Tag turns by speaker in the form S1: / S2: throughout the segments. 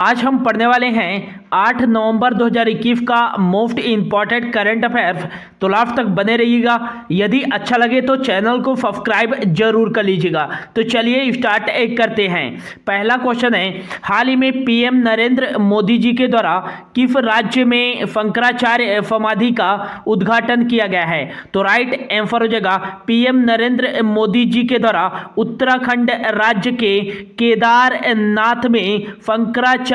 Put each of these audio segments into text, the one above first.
S1: आज हम पढ़ने वाले हैं 8 नवंबर 2021 का मोस्ट इंपॉर्टेंट करंट अफेयर्स। तो लास्ट तक बने रहिएगा। यदि अच्छा लगे तो चैनल को सब्सक्राइब जरूर कर लीजिएगा। तो चलिए स्टार्ट करते हैं। पहला क्वेश्चन है, हाल ही में पीएम नरेंद्र मोदी जी के द्वारा किस राज्य में शंकराचार्य समाधि का उद्घाटन किया गया है? तो राइट आंसर हो जाएगा पीएम नरेंद्र मोदी जी के द्वारा उत्तराखंड राज्य के केदारनाथ में शंकराचार्य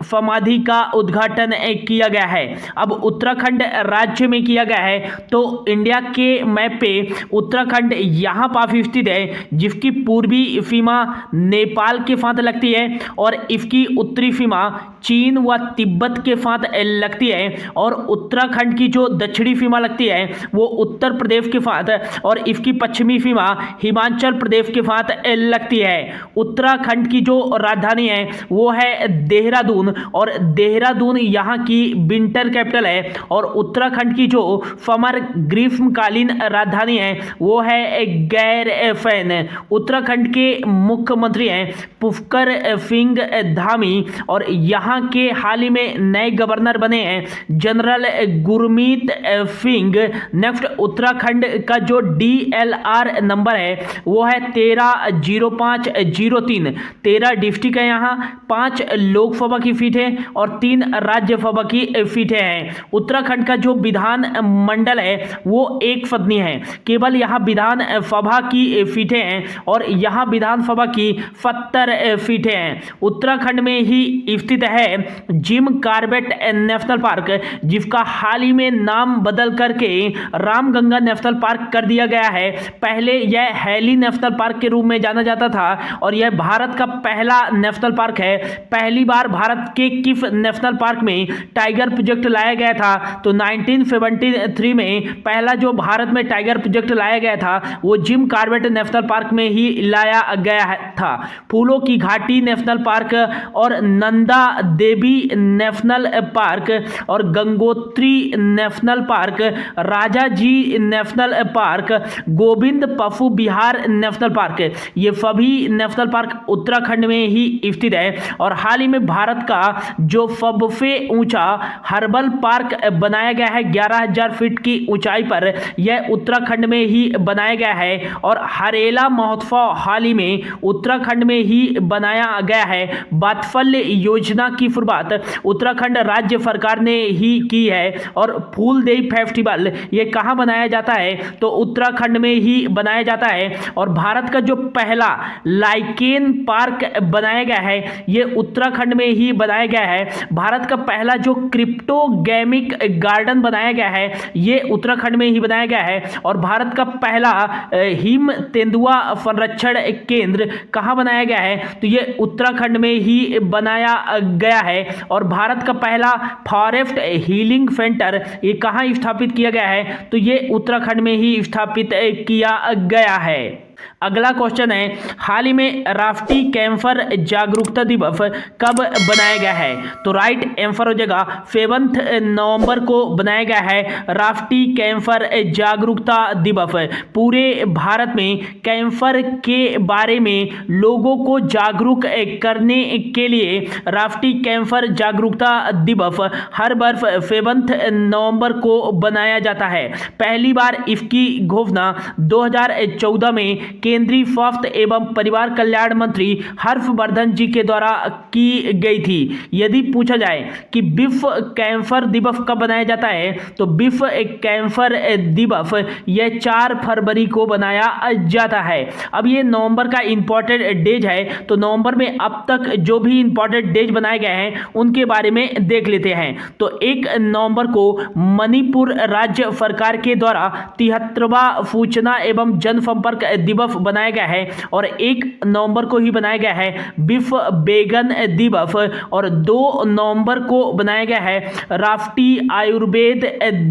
S1: समाधि का उद्घाटन किया गया है। अब उत्तराखंड राज्य में किया गया है, तो इंडिया के मैप पे उत्तराखंड यहाँ पास स्थित है, जिसकी पूर्वी सीमा नेपाल के साथ लगती है और इसकी उत्तरी सीमा चीन व तिब्बत के साथ लगती है, और उत्तराखंड की जो दक्षिणी सीमा लगती है वो उत्तर प्रदेश के साथ, और इसकी पश्चिमी सीमा हिमाचल प्रदेश के साथ लगती है। उत्तराखंड की जो राजधानी है वो है देहरादून, और देहरादून यहाँ की विंटर कैपिटल है, और उत्तराखंड की जो समर ग्रीष्मकालीन राजधानी है वो है गैरसैंण। उत्तराखंड के मुख्यमंत्री हैं पुष्कर सिंह धामी, और यहाँ के हाल ही में नए गवर्नर बने हैं जनरल गुरमीत सिंह। नेक्स्ट, उत्तराखंड का जो DLR नंबर है वो है 130503। 13 डिस्ट्रिक्ट है, यहाँ 5 लोकसभा की सीट है और 3 राज्यसभा की सीटें हैं। उत्तराखंड का जो विधान मंडल है वो एक सदनीय है, केवल यहाँ विधान सभा की सीटें हैं, और यहाँ विधानसभा की 70 सीटें हैं। उत्तराखंड में ही स्थित है जिम कॉर्बेट नेशनल पार्क, जिसका हाल ही में नाम बदल करके रामगंगा नेशनल पार्क कर दिया गया है। पहले यह हैली नेशनल पार्क के रूप में जाना जाता था, और यह भारत का पहला नेशनल पार्क है। पहली बार भारत के किस नेशनल पार्क में टाइगर प्रोजेक्ट लाया गया था? तो 1973 में पहला जो भारत में टाइगर प्रोजेक्ट लाया गया था वो जिम कॉर्बेट नेशनल पार्क में ही लाया गया था। फूलों की घाटी नेशनल पार्क और नंदा देवी नेशनल पार्क और गंगोत्री नेशनल पार्क, राजा जी नेशनल पार्क, गोविंद पशु विहार नेशनल पार्क, ये सभी नेशनल पार्क उत्तराखंड में ही स्थित है। और हाल ही में भारत का जो सबसे ऊंचा हर्बल पार्क बनाया गया है 11,000 फीट की ऊंचाई पर, यह उत्तराखंड में ही बनाया गया है। और हरेला महोत्सव हाल ही में उत्तराखंड में ही बनाया गया है। वात्सल्य योजना की शुरुआत उत्तराखंड राज्य सरकार ने ही की है। और फूलदेई फेस्टिवल ये कहाँ बनाया जाता है? तो उत्तराखंड में ही बनाया जाता है। और भारत का जो पहला लाइकेन पार्क बनाया गया है ये उत्तराखंड में ही बनाया गया है। भारत का पहला जो क्रिप्टोगेमिक गार्डन बनाया गया है ये उत्तराखंड में ही बनाया गया है। और भारत का पहला हिम तेंदुआ संरक्षण केंद्र कहाँ बनाया गया है? तो ये उत्तराखंड में ही बनाया गया है। और भारत का पहला फॉरेस्ट हीलिंग सेंटर ये कहाँ स्थापित किया गया है? तो ये उत्तराखंड में ही स्थापित किया गया है। अगला क्वेश्चन है, हाल ही में राष्ट्रीय कैंसर जागरूकता दिवस कब बनाया गया है? तो राइट आंसर हो जाएगा 7 नवंबर को बनाया गया है राष्ट्रीय कैंसर जागरूकता दिवस। पूरे भारत में कैंसर के बारे में लोगों को जागरूक करने के लिए राष्ट्रीय कैंसर जागरूकता दिवस हर वर्ष 7 नवंबर को बनाया जाता है। पहली बार इसकी घोषणा 2014 में केंद्रीय स्वास्थ्य एवं परिवार कल्याण मंत्री हर्षवर्धन जी के द्वारा की गई थी। यदि पूछा जाए कि विश्व कैंसर दिवस कब बनाया जाता है, तो विश्व कैंसर दिवस यह 4 फरवरी को बनाया जाता है। अब ये नवंबर का इंपॉर्टेंट डेज है, तो नवंबर में अब तक जो भी इंपॉर्टेंट डेज बनाए गए हैं उनके बारे में देख लेते हैं। तो 1 नवंबर को मणिपुर राज्य सरकार के द्वारा 73वां सूचना एवं जनसंपर्क दिवस बनाया गया है, और 1 नवंबर को ही बनाया गया है विश्व बैगन दिवस, और 2 नवंबर को बनाया गया है राष्ट्रीय आयुर्वेद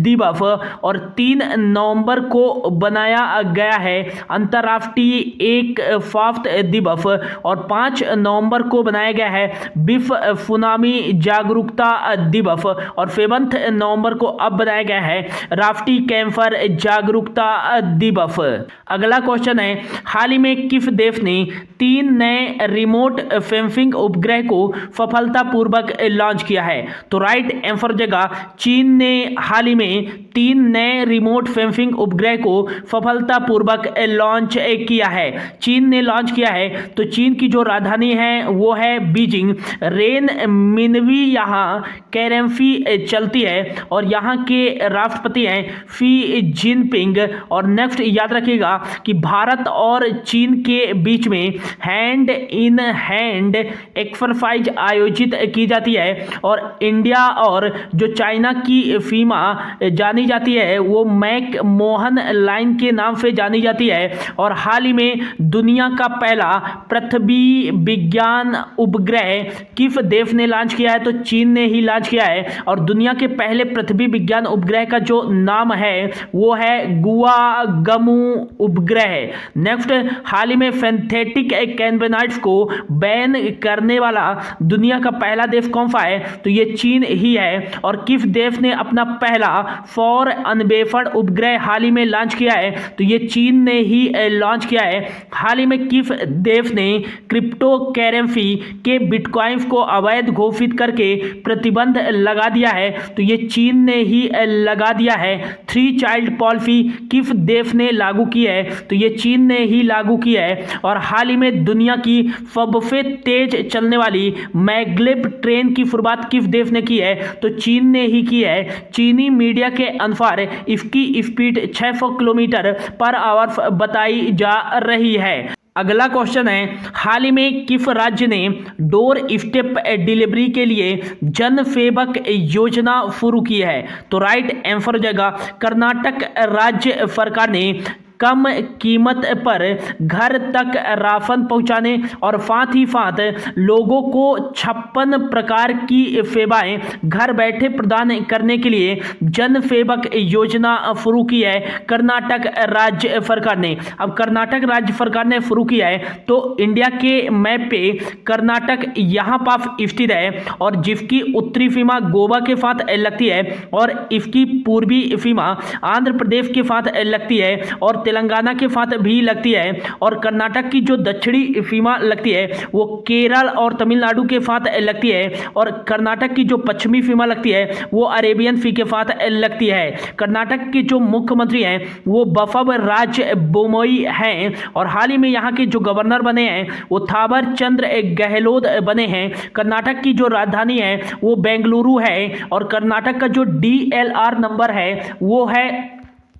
S1: दिवस, और 3 नवंबर को बनाया गया है अंतर्राष्ट्रीय एक स्वास्थ्य दिवस, और 5 नवंबर को बनाया गया है विश्व सुनामी जागरूकता दिवस, और 7 नवंबर को अब बनाया गया है राष्ट्रीय कैंसर जागरूकता दिवस। अगला क्वेश्चन है, हाल ही में किस देश ने 3 नए रिमोट सेंसिंग उपग्रह को सफलतापूर्वक लॉन्च किया है? तो राइट आंसर हो जाएगा चीन ने हाल ही में 3 नए रिमोट सेंसिंग उपग्रह को सफलतापूर्वक लॉन्च किया है। चीन ने लॉन्च किया है। तो चीन की जो राजधानी है वो है बीजिंग। रेन मिनवी यहाँ करेंसी चलती है और यहाँ के राष्ट्रपति हैं शी जिनपिंग। और नेक्स्ट याद रखिएगा कि भारत और चीन के बीच में हैंड इन हैंड एक्सरसाइज आयोजित की जाती है और इंडिया और जो चाइना की सीमा जानी जाती है वो मैक मोहन लाइन के नाम से जानी जाती है। और हाल ही में दुनिया का पहला पृथ्वी विज्ञान उपग्रह किस देश ने लॉन्च किया है? तो चीन ने ही लॉन्च किया है। और दुनिया के पहले पृथ्वी विज्ञान उपग्रह का जो नाम है वो है गुआंगमू उपग्रह। नेक्स्ट, हाल ही में सिंथेटिक कैनबिनॉइड्स को बैन करने वाला दुनिया का पहला देश कौन सा है? तो ये चीन ही है। और किस देश ने अपना पहला सौर अन्वेषण उपग्रह हाल ही में लॉन्च किया है? तो ये चीन ने ही लॉन्च किया है। हाल ही में किस देश ने क्रिप्टो करेंसी के बिटकॉइंस को अवैध घोषित करके प्रतिबंध लगा दिया है? तो ये चीन ने ही लगा दिया है। 3 चाइल्ड पॉलिसी किस देश ने लागू की है? तो ये चीन ने ही लागू की है। और हाल ही में दुनिया की सबसे तेज चलने वाली मैग्लेव ट्रेन की शुरुआत किस देश ने की है? तो चीन ने ही की है। चीनी मीडिया के अनुसार इसकी स्पीड 600 किलोमीटर पर आवर बताई जा रही है। अगला क्वेश्चन है, हाल ही में किस राज्य ने डोर स्टेप डिलीवरी के लिए जन सेवक योजना शुरू की है? तो राइट आंसर हो जाएगा कर्नाटक राज्य सरकार ने कम कीमत पर घर तक राशन पहुंचाने और साथ ही साथ लोगों को 56 प्रकार की सेवाएं घर बैठे प्रदान करने के लिए जन सेवक योजना शुरू की है कर्नाटक राज्य सरकार ने। अब कर्नाटक राज्य सरकार ने शुरू किया है तो इंडिया के मैप पे कर्नाटक यहाँ पास स्थित है और जिसकी उत्तरी सीमा गोवा के साथ लगती है और इसकी पूर्वी सीमा आंध्र प्रदेश के साथ लगती है और तेलंगाना के साथ भी लगती है। और कर्नाटक की जो दक्षिणी सीमा लगती है वो केरल और तमिलनाडु के साथ लगती है और कर्नाटक की जो पश्चिमी सीमा लगती है वो अरेबियन सी के साथ लगती है। कर्नाटक के जो मुख्यमंत्री हैं वो बसवराज बोम्मई हैं और हाल ही में यहाँ के जो गवर्नर बने हैं वो थावर चंद्र गहलोत बने हैं। कर्नाटक की जो राजधानी है वो बेंगलुरु है और कर्नाटक का जो DLR नंबर है वो है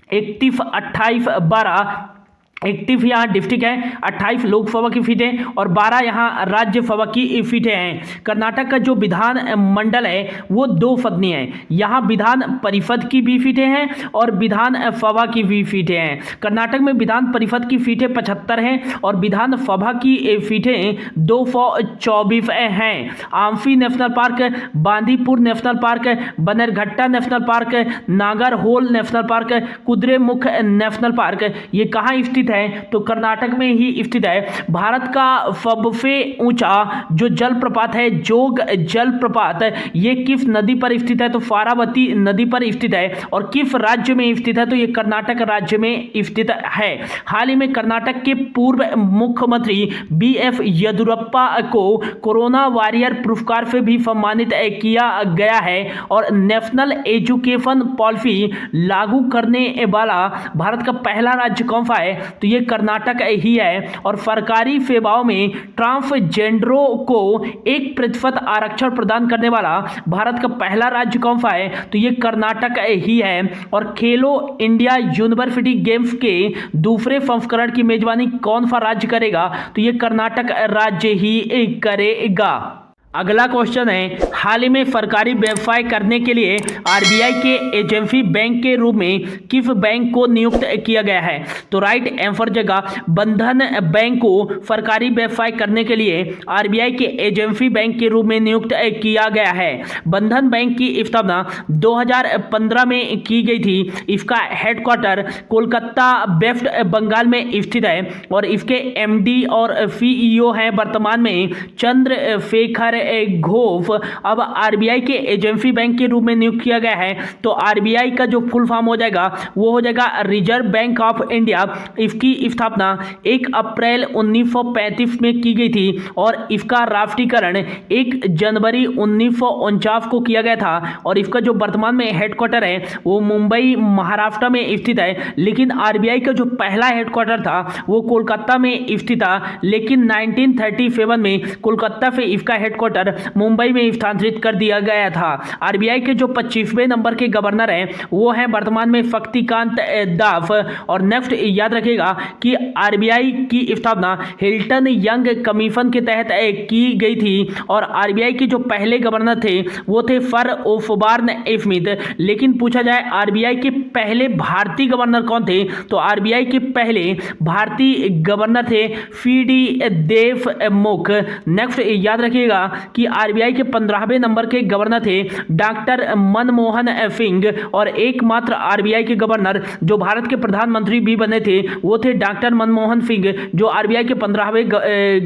S1: 312812। 31 यहाँ डिस्ट्रिक्ट है, 28 लोकसभा की सीटें और 12 यहाँ राज्यसभा की सीटें हैं। कर्नाटक का जो विधान मंडल है वो 2 सदनीय है। यहाँ विधान परिषद की भी सीटें हैं और विधान सभा की भी सीटें हैं। कर्नाटक में विधान परिषद की सीटें 75 हैं और विधान सभा की सीटें 224 हैं। Anshi national park, Bandipur national park, Bannerghatta national park, Nagarhole national park, Kudremukh national park ये कहाँ स्थित है? तो कर्नाटक में ही स्थित है। भारत का सबसे ऊंचा जो जलप्रपात है जोग जलप्रपात ये किस नदी पर स्थित है? तो फारावती नदी पर स्थित है। और किस राज्य में स्थित है? तो ये कर्नाटक राज्य में स्थित है। हाल ही में कर्नाटक के पूर्व मुख्यमंत्री BF येदियुरप्पा को कोरोना वॉरियर पुरस्कार से भी सम्मानित किया गया है। और नेशनल एजुकेशन पॉलिसी लागू करने वाला भारत का पहला राज्य कौन सा है? तो ये कर्नाटक ही है। और सरकारी सेवाओं में ट्रांसजेंडरों को 1% आरक्षण प्रदान करने वाला भारत का पहला राज्य कौन सा है? तो ये कर्नाटक ही है। और खेलो इंडिया यूनिवर्सिटी गेम्स के दूसरे संस्करण की मेजबानी कौन सा राज्य करेगा? तो ये कर्नाटक राज्य ही करेगा। अगला क्वेश्चन है, हाल ही में सरकारी व्यवसाय करने के लिए RBI के एजेंसी बैंक के रूप में किस बैंक को नियुक्त किया गया है? तो राइट आंसर जगह बंधन बैंक को सरकारी व्यवसाय करने के लिए RBI के एजेंसी बैंक के रूप में नियुक्त किया गया है। बंधन बैंक की स्थापना 2015 में की गई थी। इसका हेडक्वार्टर कोलकाता वेस्ट बंगाल में स्थित है और इसके MD और CEO हैं वर्तमान में चंद्रशेखर घोष अब आरबीआई के एजेंसी बैंक के रूप में नियुक्त किया गया है। तो आरबीआई का जो फुल फॉर्म हो जाएगा वो हो जाएगा रिजर्व बैंक ऑफ इंडिया। इसकी स्थापना 1 अप्रैल 1935 में की गई थी और इसका राष्ट्रीयकरण 1 जनवरी 1949 को किया गया था और इसका जो वर्तमान में हेडक्वार्टर है वो मुंबई महाराष्ट्र में स्थित है। लेकिन आरबीआई का जो पहला हेडक्वार्टर था वो कोलकाता में स्थित था, लेकिन 1937 में कोलकाता से इसका हेडक्वार्टर मुंबई में स्थानांतरित कर दिया गया था। आरबीआई के जो 25वें नंबर के गवर्नर हैं वो हैं वर्तमान में शक्तिकांत दास। और नेक्स्ट याद रखिएगा कि आरबीआई की स्थापना हिल्टन यंग कमीशन के तहत की गई थी और आरबीआई के जो पहले गवर्नर थे वो थे सर ओसबॉर्न स्मिथ। लेकिन पूछा जाए आरबीआई के पहले भारतीय गवर्नर कौन थे, तो आरबीआई के पहले भारतीय गवर्नर थे सीडी देशमुख। नेक्स्ट याद रखिएगा कि आरबीआई के 15वें नंबर के गवर्नर थे डॉक्टर मनमोहन सिंह और एकमात्र आरबीआई के गवर्नर जो भारत के प्रधानमंत्री भी बने थे वो थे डॉक्टर मनमोहन सिंह, जो आरबीआई के 15वें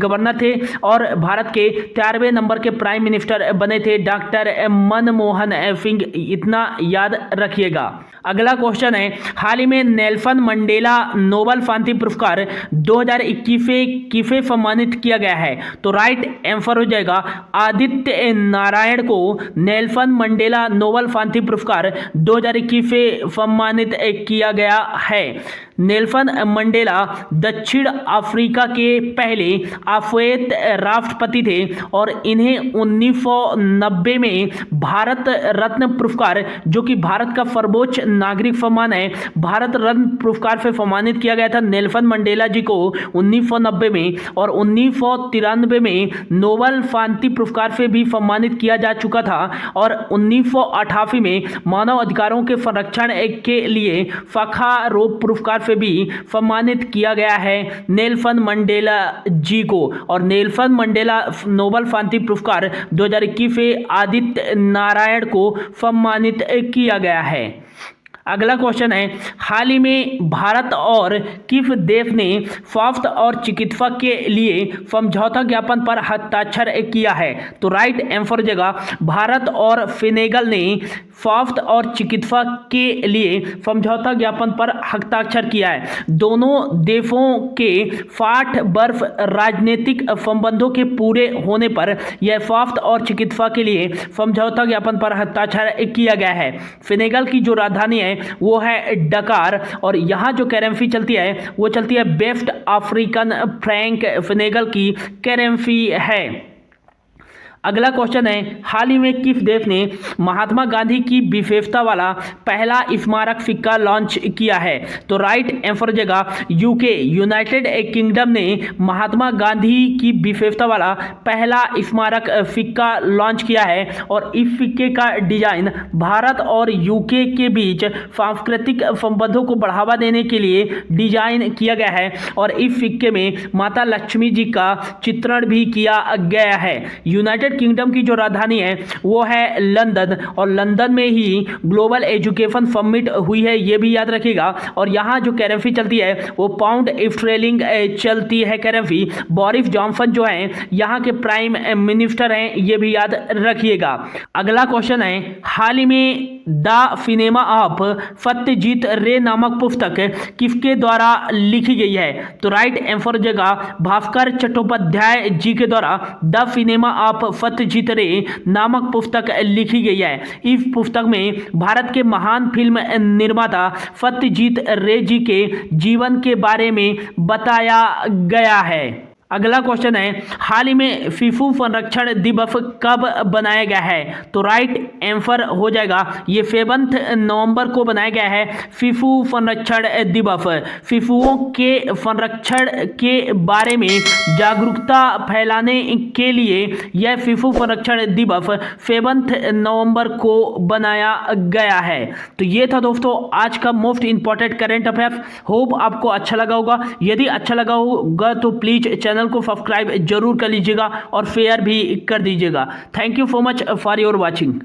S1: गवर्नर थे और भारत के 13वें नंबर के प्राइम मिनिस्टर बने थे डॉक्टर मनमोहन सिंह। इतना याद रखिएगा। अगला क्वेश्चन है, हाल ही में नेल्सन मंडेला नोबेल शांति पुरस्कार 2021 से किसे सम्मानित किया गया है, तो राइट आंसर हो जाएगा आदित्य नारायण को नेल्सन मंडेला नोबेल शांति पुरस्कार 2021 से सम्मानित किया गया है। नेल्सन मंडेला दक्षिण अफ्रीका के पहले अश्वेत राष्ट्रपति थे और इन्हें 1990 में भारत रत्न पुरस्कार, जो कि भारत का सर्वोच्च नागरिक सम्मान है, भारत रत्न पुरस्कार से सम्मानित किया गया था नेल्सन मंडेला जी को 1990 में। और 1993 में नोबेल शांति पुरस्कार से भी सम्मानित किया जा चुका था और 1988 में मानव अधिकारों के संरक्षण के लिए साखारोव पुरस्कार से भी सम्मानित किया गया है नेल्सन मंडेला जी को। और नेल्सन मंडेला नोबेल शांति पुरस्कार 2021 से आदित्य नारायण को सम्मानित किया गया है। अगला क्वेश्चन है, हाल ही में भारत और किस देश ने स्वास्थ्य और चिकित्सा के लिए समझौता ज्ञापन पर हस्ताक्षर किया है, तो राइट आंसर जगह भारत और सेनेगल ने स्वास्थ्य और चिकित्सा के लिए समझौता ज्ञापन पर हस्ताक्षर किया है। दोनों देशों के 60 वर्ष राजनीतिक संबंधों के पूरे होने पर यह स्वास्थ्य और चिकित्सा के लिए समझौता ज्ञापन पर हस्ताक्षर किया गया है। सेनेगल की जो राजधानी है वो है डकार और यहाँ जो करेंसी चलती है वो चलती है वेस्ट अफ्रीकन फ्रैंक, सेनेगल की करेंसी है। अगला क्वेश्चन है, हाल ही में किस देश ने महात्मा गांधी की विशेषता वाला पहला स्मारक सिक्का लॉन्च किया है, तो राइट आंसर जगह यूके यूनाइटेड किंगडम ने महात्मा गांधी की विशेषता वाला पहला स्मारक सिक्का लॉन्च किया है। और इस सिक्के का डिजाइन भारत और यूके के बीच सांस्कृतिक संबंधों को बढ़ावा देने के लिए डिजाइन किया गया है और इस सिक्के में माता लक्ष्मी जी का चित्रण भी किया गया है। यूनाइटेड किंगडम की जो राजधानी है वो है लंदन और लंदन में ही ग्लोबल एजुकेशन समिट हुई है, ये भी याद रखिएगा। और यहाँ जो करेंसी चलती है वो पाउंड स्टर्लिंग चलती है करेंसी। बोरिस जॉनसन जो है यहाँ के प्राइम मिनिस्टर हैं, ये भी याद रखिएगा। अगला क्वेश्चन है, हाल ही में द सिनेमा ऑफ सत्यजीत रे नामक पुस्तक किसके द्वारा लिखी गई है, तो राइट आंसर जगह भास्कर चट्टोपाध्याय जी के द्वारा द सिनेमा ऑफ सत्यजीत रे नामक पुस्तक लिखी गई है। इस पुस्तक में भारत के महान फिल्म निर्माता सत्यजीत रे जी के जीवन के बारे में बताया गया है। अगला क्वेश्चन है, हाल ही में शिशु संरक्षण दिवस कब बनाया गया है, तो राइट आंसर हो जाएगा ये 7 नवंबर को बनाया गया है शिशु संरक्षण दिवस। शिशुओं के संरक्षण के बारे में जागरूकता फैलाने के लिए यह शिशु संरक्षण दिवस 7 नवंबर को बनाया गया है। तो ये था दोस्तों आज का most important current affairs. Hope आपको अच्छा लगा होगा। यदि अच्छा लगा होगा तो प्लीज चैनल को सब्सक्राइब जरूर कर लीजिएगा और शेयर भी कर दीजिएगा। Thank you so much for your watching.